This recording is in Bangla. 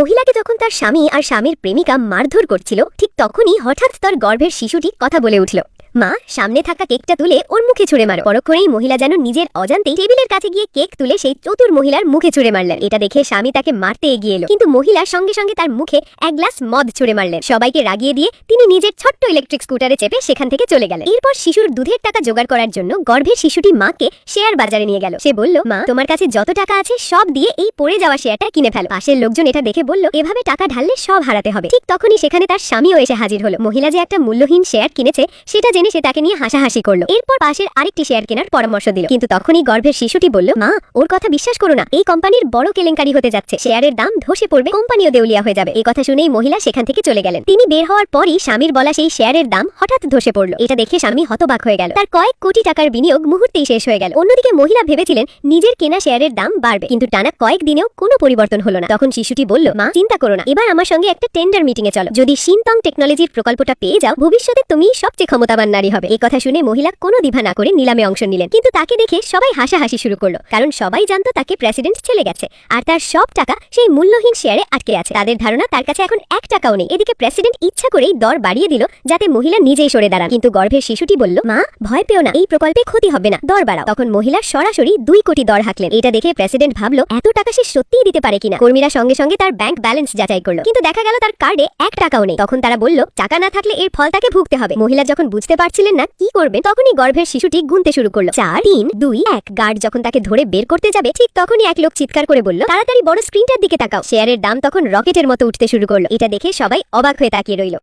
মহিলাকে যখন তার স্বামী আর স্বামীর প্রেমিকা মারধর করছিল, ঠিক তখনই হঠাৎ তার গর্ভের শিশুটি কথা বলে উঠল। মা, সামনে থাকা কেকটা তুলে ওর মুখে ছুঁড়ে মারো। পরক্ষণেই মহিলা যেন নিজের অজান্তেই টেবিলের কাছে গিয়ে কেক তুলে সেই চতুর মহিলার মুখে ছুঁড়ে মারলেন। এটা দেখে স্বামী তাকে মারতে এগিয়ে এলো, কিন্তু মহিলা সঙ্গে সঙ্গে তার মুখে এক গ্লাস মদ ছুঁড়ে মারলেন। সবাইকে রাগিয়ে দিয়ে তিনি নিজের ছোট্ট ইলেকট্রিক স্কুটারে চেপে সেখান থেকে চলে গেলেন। এরপর শিশুর দুধের টাকা জোগাড় করার জন্য গর্ভের শিশুটি মাকে শেয়ার বাজারে নিয়ে গেল। সে বলল, মা, তোমার কাছে যত টাকা আছে সব দিয়ে এই পড়ে যাওয়া শেয়ারটা কিনে ফেলো। পাশের লোকজন এটা দেখে বলল, এভাবে টাকা ঢাললে সব হারাতে হবে। ঠিক তখনই সেখানে তার স্বামীও এসে হাজির হলো। মহিলা যে একটা মূল্যহীন শেয়ার কিনেছে সেটা জেনে সে তাকে নিয়ে হাসাহাসি করলো। এরপর পাশের আরেকটি শেয়ার কেনার পরামর্শ দিল, কিন্তু তখনই গর্ভের শিশুটি বলল, মা, ওর কথা বিশ্বাস করো না, এই কোম্পানির বড় কেলেঙ্কারি হতে যাচ্ছে, শেয়ারের দাম ধসে পড়বে, কোম্পানিও দেউলিয়া হয়ে যাবে। এই কথা শুনেই মহিলা সেখান থেকে চলে গেলেন। তিনি বের হওয়ার পরই স্বামীর বলা সেই শেয়ারের দাম হঠাৎ ধসে পড়ল। এটা দেখে স্বামী হতবাক হয়ে গেল। তার কয়েক কোটি টাকার বিনিয়োগ মুহূর্তেই শেষ হয়ে গেল। অন্যদিকে মহিলা ভেবেছিলেন নিজের কেনা শেয়ারের দাম বাড়বে, কিন্তু টানা কয়েক দিনেও কোনো পরিবর্তন হলো না। তখন শিশুটি বলল, মা, চিন্তা করো না, এবার আমার সঙ্গে একটা টেন্ডার মিটিং এ চলো। যদি শিনতং টেকনোলজির প্রকল্পটা পেয়ে যাও, ভবিষ্যতে তুমি সবচেয়ে ক্ষমতাবান নারী হবে। এই কথা শুনে মহিলা কোনো দ্বিধা না করে নিলামে অংশ নিলেন। কিন্তু তাকে দেখে সবাই হাসাহাসি শুরু করলো, কারণ সবাই জানতো তাকে প্রেসিডেন্ট ছেলে গেছে আর তার সব টাকা সেই মূল্যহীন শেয়ারে আটকে আছে। তাদের ধারণা তার কাছে এখন 1 টাকাও নেই। এদিকে প্রেসিডেন্ট ইচ্ছা করেই দর বাড়িয়ে দিল যাতে মহিলা নিজেই সরে দাঁড়ান। কিন্তু গর্ভের শিশুটি বলল, মা, ভয় পেও না, এই প্রকল্পে ক্ষতি হবে না, দর বাড়াও। তখন মহিলা সরাসরি 2 কোটি দর হাঁকলেন। এটা দেখে প্রেসিডেন্ট ভাবলো এত টাকা সে সত্যিই দিতে পারে কিনা। কর্মীরা সঙ্গে সঙ্গে তার ব্যাংক ব্যালেন্স যাচাই করলো, কিন্তু দেখা গেল তার কার্ডে 1 টাকাও নেই। তখন তারা বলল, টাকা না থাকলে এর ফল তাকে ভুগতে হবে। মহিলা যখন বুঝতে পারছিলেন না কি করবেন, তখনই গর্ভের শিশুটি গুনতে শুরু করলো, 4 3 2 1। গার্ড যখন তাকে ধরে বের করতে যাবে, ঠিক তখনই এক লোক চিৎকার করে বলল, তাড়াতাড়ি বড় স্ক্রিনটার দিকে তাকাও। শেয়ারের দাম তখন রকেটের মতো উঠতে শুরু করলো। এটা দেখে সবাই অবাক হয়ে তাকিয়ে রইল।